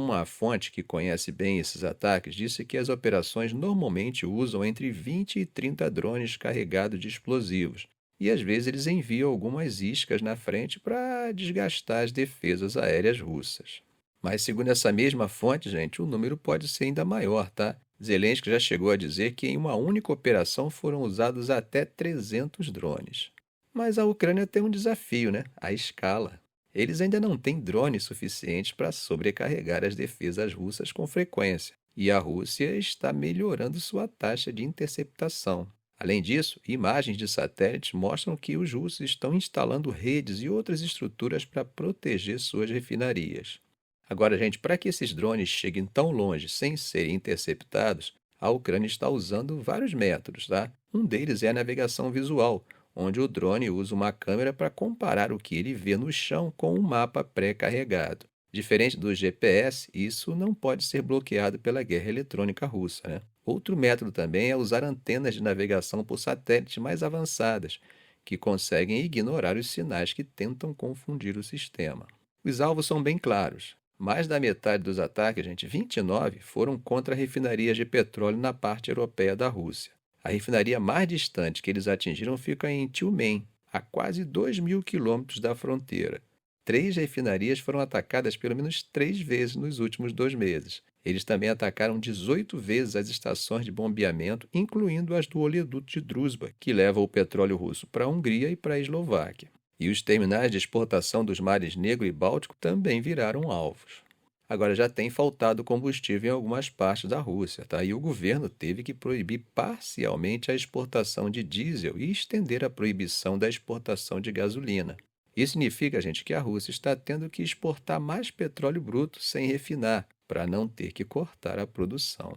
Uma fonte que conhece bem esses ataques disse que as operações normalmente usam entre 20 e 30 drones carregados de explosivos, e às vezes eles enviam algumas iscas na frente para desgastar as defesas aéreas russas. Mas segundo essa mesma fonte, gente, o número pode ser ainda maior, tá? Zelensky já chegou a dizer que em uma única operação foram usados até 300 drones. Mas a Ucrânia tem um desafio, né? A escala. Eles ainda não têm drones suficientes para sobrecarregar as defesas russas com frequência, e a Rússia está melhorando sua taxa de interceptação. Além disso, imagens de satélites mostram que os russos estão instalando redes e outras estruturas para proteger suas refinarias. Agora, gente, para que esses drones cheguem tão longe sem serem interceptados, a Ucrânia está usando vários métodos, tá? Um deles é a navegação visual, onde o drone usa uma câmera para comparar o que ele vê no chão com um mapa pré-carregado. Diferente do GPS, isso não pode ser bloqueado pela guerra eletrônica russa, né? Outro método também é usar antenas de navegação por satélite mais avançadas, que conseguem ignorar os sinais que tentam confundir o sistema. Os alvos são bem claros. Mais da metade dos ataques, gente, 29, foram contra refinarias de petróleo na parte europeia da Rússia. A refinaria mais distante que eles atingiram fica em Tiumen, a quase 2.000 quilômetros da fronteira. Três refinarias foram atacadas pelo menos 3 vezes nos últimos 2 meses. Eles também atacaram 18 vezes as estações de bombeamento, incluindo as do oleoduto de Druzhba, que leva o petróleo russo para a Hungria e para a Eslováquia. E os terminais de exportação dos mares Negro e Báltico também viraram alvos. Agora já tem faltado combustível em algumas partes da Rússia, tá? E o governo teve que proibir parcialmente a exportação de diesel e estender a proibição da exportação de gasolina. Isso significa, gente, que a Rússia está tendo que exportar mais petróleo bruto sem refinar, para não ter que cortar a produção.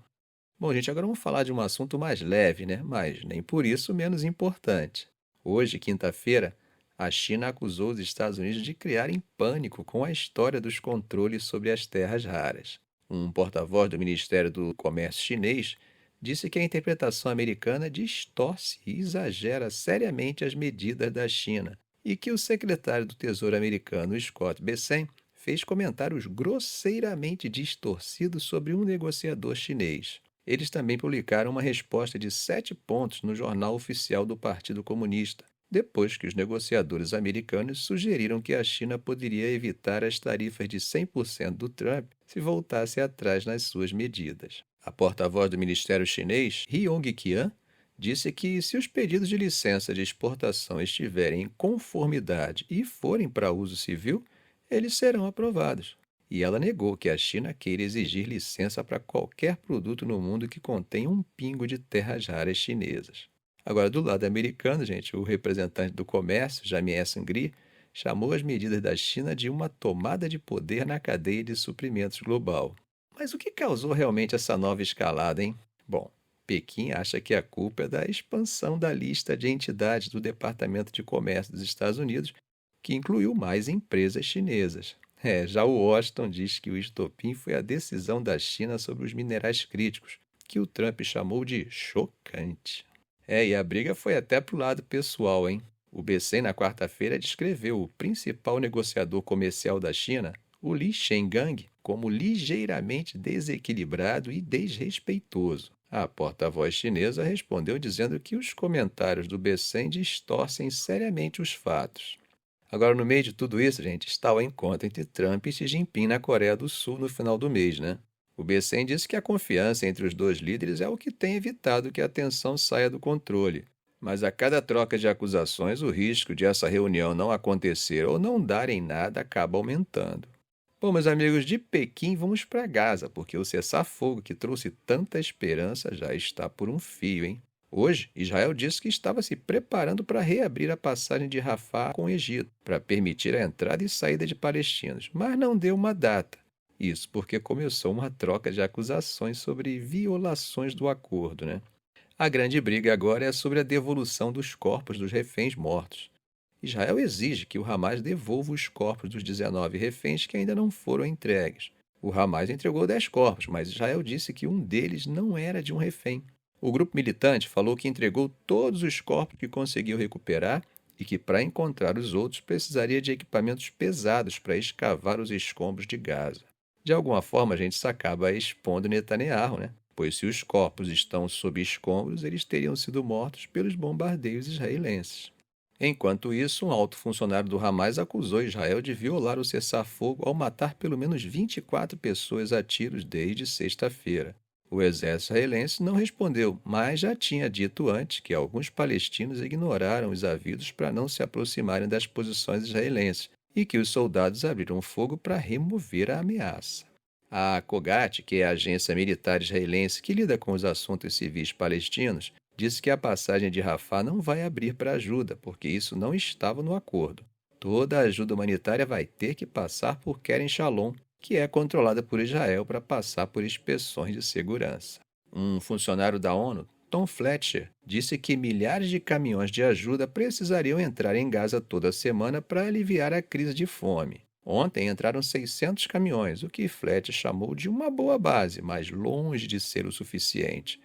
Bom, gente, agora vamos falar de um assunto mais leve, né? Mas nem por isso menos importante. Hoje, quinta-feira, a China acusou os Estados Unidos de criarem pânico com a história dos controles sobre as terras raras. Um porta-voz do Ministério do Comércio chinês disse que a interpretação americana distorce e exagera seriamente as medidas da China e que o secretário do Tesouro americano, Scott Bessent, fez comentários grosseiramente distorcidos sobre um negociador chinês. Eles também publicaram uma resposta de 7 pontos no jornal oficial do Partido Comunista, depois que os negociadores americanos sugeriram que a China poderia evitar as tarifas de 100% do Trump se voltasse atrás nas suas medidas. A porta-voz do Ministério Chinês, Yong Qian, disse que se os pedidos de licença de exportação estiverem em conformidade e forem para uso civil, eles serão aprovados. E ela negou que a China queira exigir licença para qualquer produto no mundo que contenha um pingo de terras raras chinesas. Agora, do lado americano, gente, o representante do comércio, Jamie Sangri, chamou as medidas da China de uma tomada de poder na cadeia de suprimentos global. Mas o que causou realmente essa nova escalada, hein? Bom, Pequim acha que a culpa é da expansão da lista de entidades do Departamento de Comércio dos Estados Unidos, que incluiu mais empresas chinesas. Já o Washington diz que o estopim foi a decisão da China sobre os minerais críticos, que o Trump chamou de chocante. E a briga foi até pro lado pessoal, hein? O BC, na quarta-feira, descreveu o principal negociador comercial da China, o Li Shengang, como ligeiramente desequilibrado e desrespeitoso. A porta-voz chinesa respondeu dizendo que os comentários do BC distorcem seriamente os fatos. Agora, no meio de tudo isso, gente, está o encontro entre Trump e Xi Jinping na Coreia do Sul no final do mês, né? O BCN disse que a confiança entre os dois líderes é o que tem evitado que a tensão saia do controle. Mas a cada troca de acusações, o risco de essa reunião não acontecer ou não dar em nada acaba aumentando. Bom, meus amigos, de Pequim vamos para Gaza, porque o cessar-fogo que trouxe tanta esperança já está por um fio, hein? Hoje, Israel disse que estava se preparando para reabrir a passagem de Rafah com o Egito, para permitir a entrada e saída de palestinos, mas não deu uma data. Isso porque começou uma troca de acusações sobre violações do acordo, né? A grande briga agora é sobre a devolução dos corpos dos reféns mortos. Israel exige que o Hamas devolva os corpos dos 19 reféns que ainda não foram entregues. O Hamas entregou 10 corpos, mas Israel disse que um deles não era de um refém. O grupo militante falou que entregou todos os corpos que conseguiu recuperar e que, para encontrar os outros, precisaria de equipamentos pesados para escavar os escombros de Gaza. De alguma forma, a gente se acaba expondo Netanyahu, né? Pois se os corpos estão sob escombros, eles teriam sido mortos pelos bombardeios israelenses. Enquanto isso, um alto funcionário do Hamas acusou Israel de violar o cessar-fogo ao matar pelo menos 24 pessoas a tiros desde sexta-feira. O exército israelense não respondeu, mas já tinha dito antes que alguns palestinos ignoraram os avisos para não se aproximarem das posições israelenses e que os soldados abriram fogo para remover a ameaça. A COGAT, que é a agência militar israelense que lida com os assuntos civis palestinos, disse que a passagem de Rafah não vai abrir para ajuda, porque isso não estava no acordo. Toda a ajuda humanitária vai ter que passar por Kerem Shalom, que é controlada por Israel para passar por inspeções de segurança. Um funcionário da ONU, Tom Fletcher, disse que milhares de caminhões de ajuda precisariam entrar em Gaza toda semana para aliviar a crise de fome. Ontem entraram 600 caminhões, o que Fletcher chamou de uma boa base, mas longe de ser o suficiente.